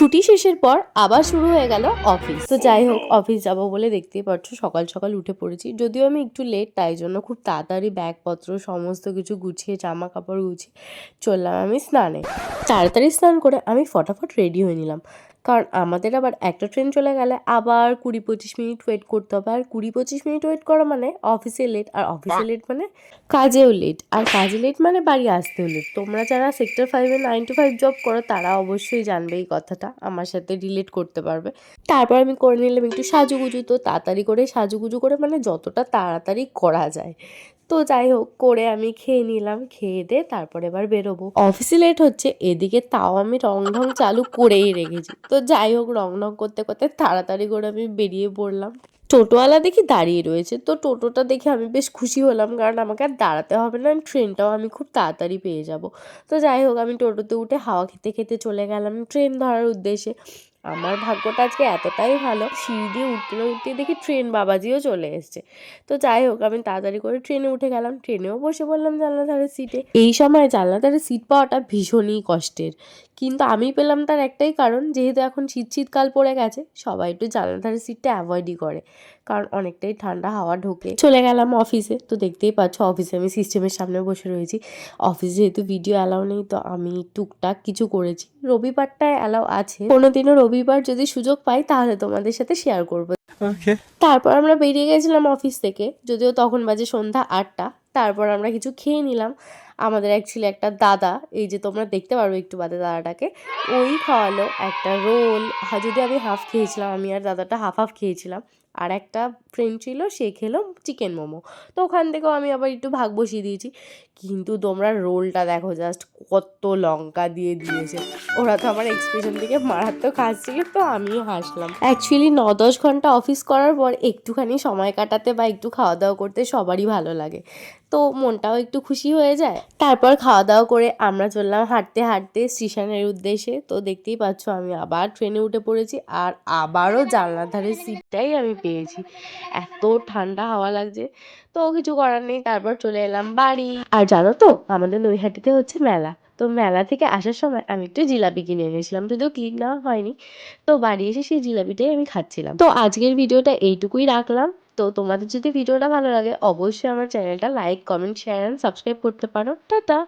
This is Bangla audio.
ছুটি শেষের পর আবার শুরু হয়ে গেল অফিস। তো যাই হোক, অফিস যাবো বলে দেখতেই পাচ্ছ সকাল সকাল উঠে পড়েছি। যদিও আমি একটু লেট, তাই জন্য খুব তাড়াতাড়ি ব্যাগপত্র সমস্ত কিছু গুছিয়ে জামা কাপড় গুছিয়ে চললাম আমি স্নানে। তাড়াতাড়ি স্নান করে আমি ফটাফট রেডি হয়ে নিলাম, কারণ আমাদের আবার একটা ট্রেন চলে গেলে আবার 20-25 মিনিট ওয়েট করতে হবে। আর 20-25 মিনিট ওয়েট করা মানে অফিসে লেট, আর অফিসে লেট মানে কাজেও লেট, আর কাজে লেট মানে বাড়ি আসতেও লেট। তোমরা যারা সেক্টর 5-এ 9 to 5 জব করো তারা অবশ্যই জানবে এই কথাটা, আমার সাথে রিলেট করতে পারবে। তারপর আমি করে নিলাম একটু সাজুগুজু। তো তাড়াতাড়ি করে সাজুগুজু করে মানে যতটা তাড়াতাড়ি করা যায়। তো যাই হোক করে আমি খেয়ে নিলাম, খেয়ে দিয়ে তারপর এবার বেরোবো। অফিসে লেট হচ্ছে এদিকে, তাও আমি রং ঢং চালু করেই রেখেছি। তো যাই হোক, রং ঢং করতে করতে তাড়াতাড়ি করে আমি বেরিয়ে পড়লাম। টোটোওয়ালা দেখি দাঁড়িয়ে রয়েছে, তো টোটোটা দেখে আমি বেশ খুশি হলাম, কারণ আমাকে আর দাঁড়াতে হবে না, ট্রেনটাও আমি খুব তাড়াতাড়ি পেয়ে যাব। তো যাই হোক, আমি টোটোতে উঠে হাওয়া খেতে খেতে চলে গেলাম ট্রেন ধরার উদ্দেশ্যে। আমার ভাগ্যটা আজকে এতটাই ভালো, সিঁড়ি দিয়ে উঠতে না উঠতে দেখি ট্রেন বাবাজিও চলে এসছে। তো যাই হোক, আমি তাড়াতাড়ি করে ট্রেনে উঠে গেলাম, ট্রেনেও বসে পড়লাম জানলা ধারের সিটে। এই সময় জানলা ধারের সিট পাওয়াটা ভীষণই কষ্টের, কিন্তু আমি পেলাম তার একটাই কারণ, যেহেতু এখন শীতকাল পড়ে গেছে, সবাই একটু জানলা ধারের সিটটা অ্যাভয়েডই করে, কারণ অনেকটাই ঠান্ডা হাওয়া ঢোকে। চলে গেলাম অফিসে। তো দেখতেই পাচ্ছ অফিসে আমি সিস্টেমের সামনে বসে রয়েছি। অফিসে যেহেতু ভিডিও অ্যালাউ নেই, তো আমি টুকটাক কিছু করেছি। রবিবারটায় অ্যালাউ আছে, কোনোদিনও রবিবার যদি সুযোগ পাই তাহলে তোমাদের সাথে শেয়ার করবো। তারপর আমরা বেরিয়ে গেছিলাম অফিস থেকে, যদিও তখন বাজে সন্ধ্যা 8টা। তারপর আমরা কিছু খেয়ে নিলাম। আমাদের অ্যাকচুয়ালি একটা দাদা, এই যে তোমরা দেখতে পারবে একটু বাদে দাদাটাকে, ওই খাওয়ালো একটা রোল। যদি আমি হাফ খেয়েছিলাম, আমি আর দাদাটা হাফ হাফ খেয়েছিলাম। আর একটা ফ্রেন্ড ছিল, সে খেলো চিকেন মোমো। তো ওখান থেকেও আমি আবার একটু ভাগ বসিয়ে দিয়েছি। কিন্তু তোমরা রোলটা দেখো জাস্ট, কত লঙ্কা দিয়ে দিয়েছে। ওরা তো আমার এক্সপ্রেশন থেকে মারাত্মক হাসছিল, তো আমিও হাসলাম। অ্যাকচুয়ালি 9-10 ঘন্টা অফিস করার পর একটুখানি সময় কাটাতে বা একটু খাওয়া দাওয়া করতে সবারই ভালো লাগে, তো মনটাও একটু খুশি হয়ে যায়। তারপর খাওয়া দাওয়া করে আমরা চললাম হাঁটতে হাঁটতে স্টেশনের উদ্দেশ্যে। তো দেখতেই পাচ্ছ আমি আবার ট্রেনে উঠে পড়েছি, আর আবারও জানলার ধারের সিটটাই আমি পেয়েছি। এত ঠান্ডা হাওয়া লাগছে, তো কিছু করার নেই। তারপর চলে এলাম বাড়ি। আর জানো তো, আমাদের নৈহাটিতে হচ্ছে মেলা। তো মেলা থেকে আসার সময় আমি একটু জিলাপি কিনে এনেছিলাম, যদিও কিনা হয়নি। তো বাড়ি এসে সেই জিলাপিটাই আমি খাচ্ছিলাম। তো আজকের ভিডিওটা এইটুকুই রাখলাম। তো তোমাদের যদি ভিডিওটা ভালো লাগে অবশ্যই আমার চ্যানেলটা like, comment, share and subscribe করতে পারো। টাটা।